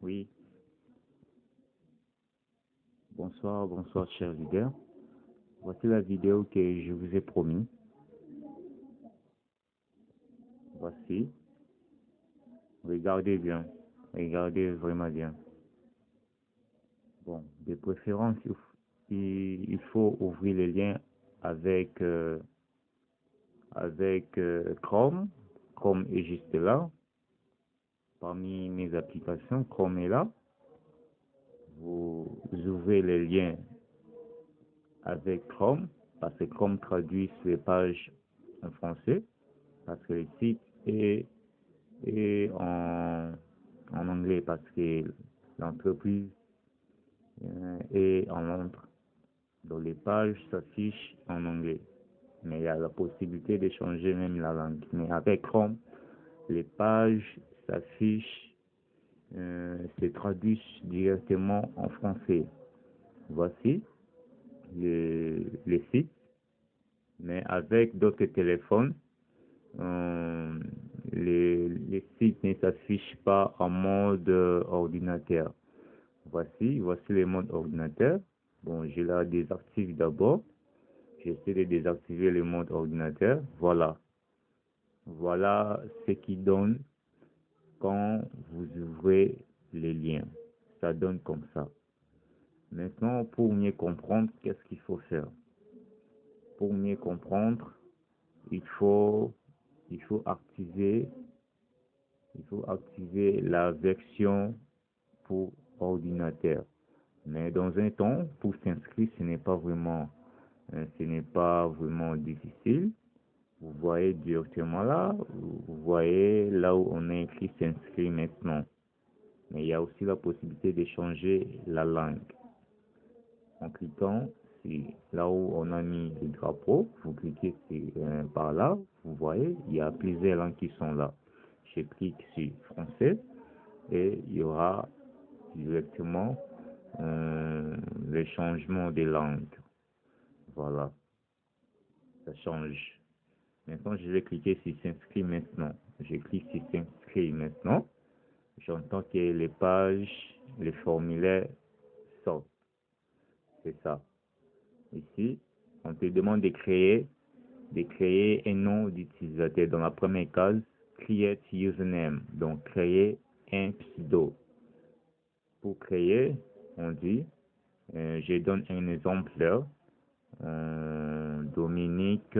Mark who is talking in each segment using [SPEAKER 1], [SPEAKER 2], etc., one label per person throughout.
[SPEAKER 1] Oui, bonsoir, bonsoir, chers leaders. Voici la vidéo que je vous ai promis. Voici. Regardez bien. Regardez vraiment bien. Bon, de préférence, il faut ouvrir le lien avec, Chrome. Chrome est juste là. Parmi mes applications, Chrome est là. Vous ouvrez le lien avec Chrome, parce que Chrome traduit les pages en français, parce que le site est en anglais, parce que l'entreprise est en Londres. Donc les pages s'affichent en anglais. Mais il y a la possibilité de changer même la langue. Mais avec Chrome, les pages s'affichent, se traduisent directement en français. Voici le site. Mais avec d'autres téléphones, les sites ne s'affichent pas en mode ordinateur. Voici le mode ordinateur. Bon, je la désactive d'abord. J'essaie de désactiver le mode ordinateur. Voilà. Voilà ce qui donne quand vous ouvrez les liens. Ça donne comme ça. Maintenant, pour mieux comprendre, qu'est-ce qu'il faut faire? Pour mieux comprendre, il faut activer la version pour ordinateur. Mais dans un temps, pour s'inscrire, ce n'est pas vraiment difficile. Vous voyez directement là, vous voyez là où on a écrit s'inscrire maintenant. Mais il y a aussi la possibilité de changer la langue. En cliquant là où on a mis le drapeau, vous cliquez par là, vous voyez, il y a plusieurs langues qui sont là. Je clique sur français et il y aura directement le changement des langues. Voilà, ça change. Maintenant, je vais cliquer sur s'inscrire maintenant. Je clique sur s'inscrire maintenant. J'entends que les pages, les formulaires sortent. C'est ça. Ici, on te demande de créer un nom d'utilisateur. Dans la première case, create username. Donc, créer un pseudo. Pour créer, on dit, je donne un exemple là. Dominique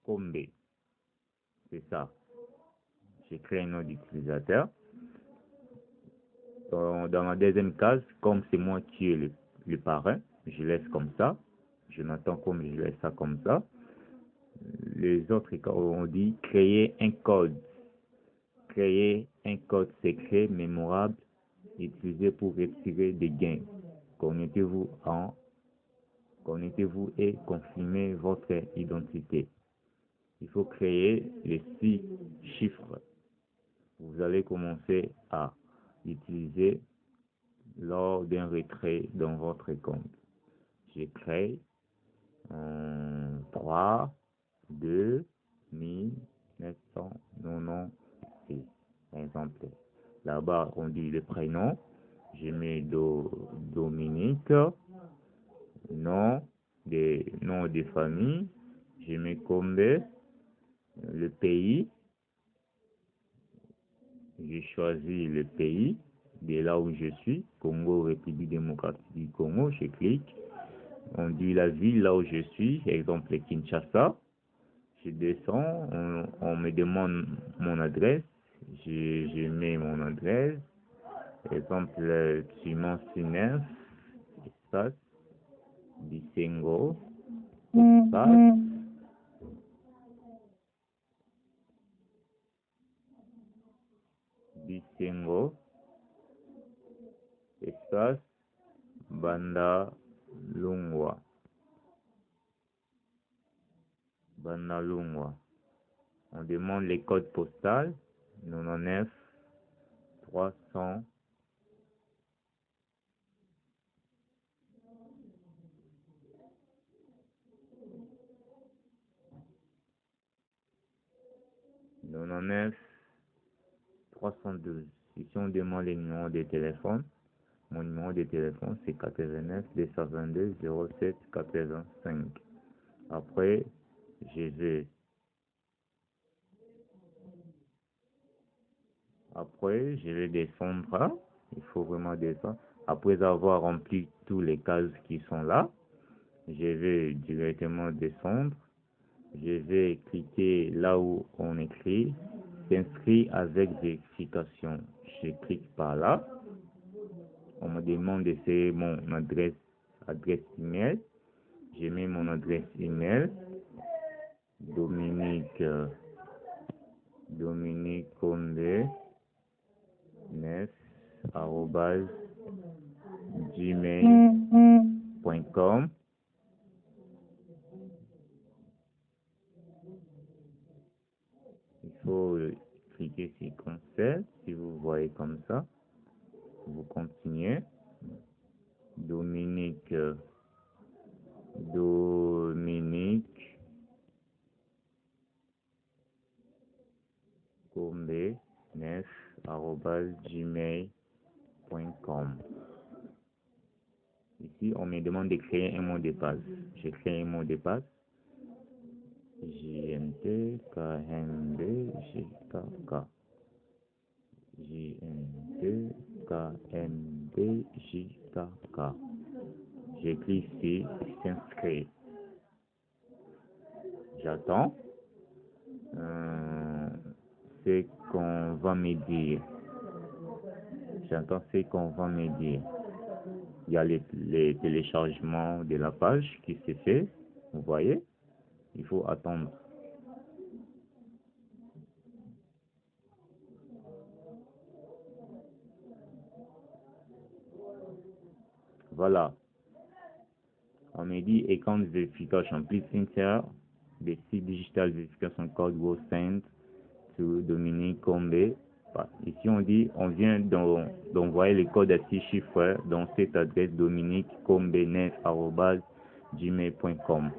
[SPEAKER 1] Combe. C'est ça. J'ai créé un nom d'utilisateur. Dans la deuxième case, comme c'est moi qui ai le parrain, je laisse comme ça. Je m'attends comme je laisse ça comme ça. Les autres, on dit créer un code. Créer un code secret mémorable utilisé pour retirer des gains. Connectez-vous et confirmez votre identité. Il faut créer les 6 chiffres. Vous allez commencer à utiliser lors d'un retrait dans votre compte. Je crée 3, 2, 1996. Par exemple, là-bas, on dit le prénom. Je mets Dominique. Nom de famille. Je mets Combe. Le pays. Je choisis le pays de là où je suis. Congo, République démocratique du Congo. Je clique. On dit la ville là où je suis. Exemple, Kinshasa. Je descends. On me demande mon adresse. Je mets mon adresse. Exemple, Simon Sinef, espace, Bisengo, espace, Bisengo, espace, Banda Lungwa. On demande les codes postaux, 99 300. 89 312. Ici, on demande les numéros de téléphone. Mon numéro de téléphone, c'est 89 222 07 85. Après, je vais descendre. Il faut vraiment descendre. Après avoir rempli tous les cases qui sont là, je vais directement descendre. Je vais cliquer là où on écrit s'inscrit avec vérification. Je clique par là. On me demande de faire mon adresse email. Je mets mon adresse email. Dominique Condé 9 @gmail.com. Il faut cliquer sur Conseil. Si vous voyez comme ça, vous continuez. Dominique Combe 9 @gmail.com. Ici, on me demande de créer un mot de passe. Je crée un mot de passe. JNT KMB JKK. JNT KMB JKK. Je clique sur s'inscrire. J'attends ce qu'on va me dire. J'attends ce qu'on va me dire. Il y a les téléchargements de la page qui se fait. Vous voyez, il faut attendre. Voilà. On me dit account verification. Please enter the digital verification code was sent to Dominique Combe. Ici, on dit, on vient d'envoyer le code à 6 chiffres dans cette adresse dominiquecombe9@gmail.com.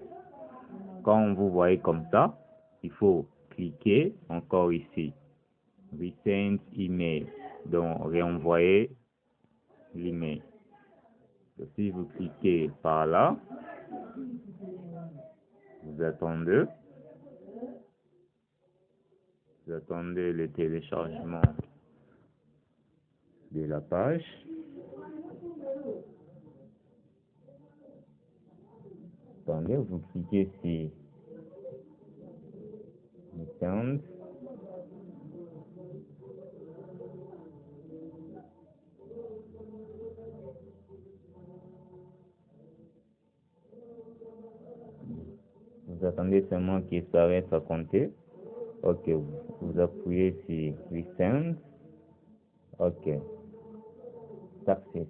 [SPEAKER 1] Quand vous voyez comme ça, il faut cliquer encore ici. Resend email. Donc, réenvoyer l'email. Si vous cliquez par là, vous attendez le téléchargement de la page. Attendez, vous cliquez sur Send. Vous attendez seulement qu'il s'arrête à compter. Ok, vous appuyez sur Resend. Ok, Success.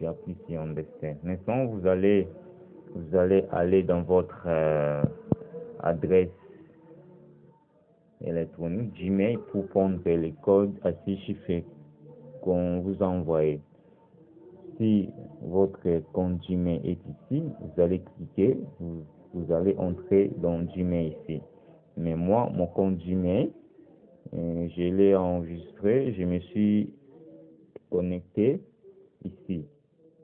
[SPEAKER 1] Je appuie sur Understand. Maintenant, vous allez aller dans votre adresse électronique Gmail pour prendre les codes à 6 chiffres qu'on vous a envoyé. Si votre compte Gmail est ici, vous allez cliquer, vous allez entrer dans Gmail ici. Mais moi, mon compte Gmail, je l'ai enregistré, je me suis connecté ici.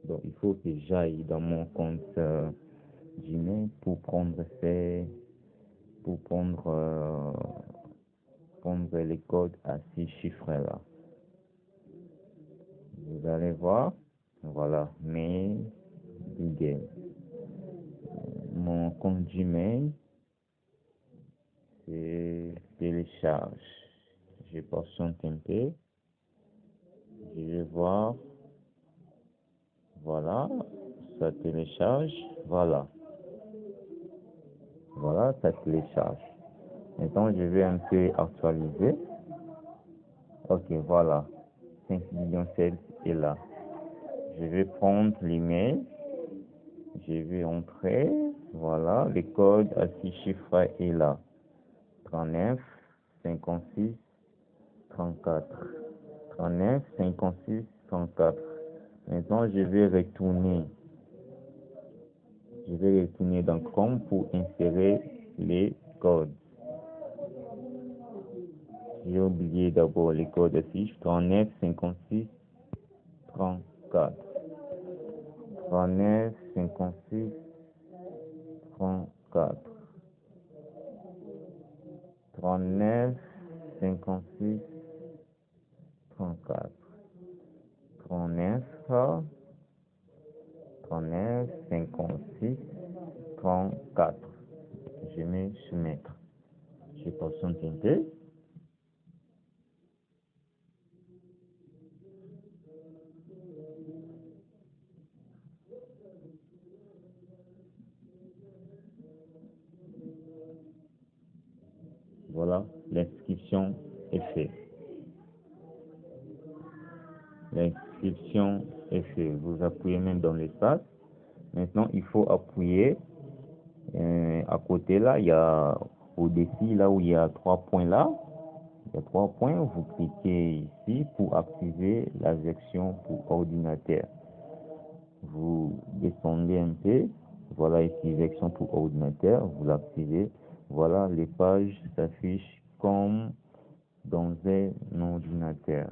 [SPEAKER 1] Donc, il faut que j'aille dans mon compte Gmail pour prendre les codes à 6 chiffres là. Vous allez voir, voilà, mail, Google. Mon compte Gmail, c'est télécharge. Je patiente un peu. Je vais voir. Voilà, ça télécharge. Voilà, ça télécharge. Maintenant, je vais un peu actualiser. Ok, voilà. 5 millions 7 est là. Je vais prendre l'email. Je vais entrer. Voilà, le code à 6 chiffres est là. 39 56 34. 39 56 34. Maintenant, je vais retourner dans Chrome pour insérer les codes. J'ai oublié d'abord les codes affiches. 39 56 34. 39 56 34. 39 56 34. 39 39 56 34. Je mets soumettre. Je patiente un peu. Voilà, l'inscription est faite. L'inscription est faite. Vous appuyez même dans l'espace. Maintenant, il faut appuyer à côté là, il y a au-dessus là où il y a 3 points là. Il y a 3 points. Vous cliquez ici pour activer la version pour ordinateur. Vous descendez un peu. Voilà ici, version pour ordinateur. Vous l'activez. Voilà, les pages s'affichent comme dans un ordinateur.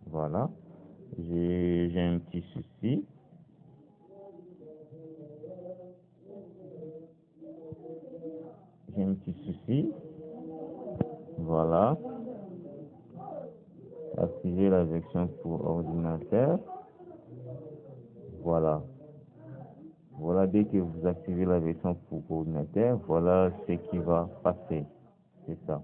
[SPEAKER 1] Voilà. J'ai un petit souci. J'ai un petit souci. Voilà. Activer la version pour ordinateur. Voilà. Voilà, dès que vous activez la version pour ordinateur, voilà ce qui va passer. C'est ça.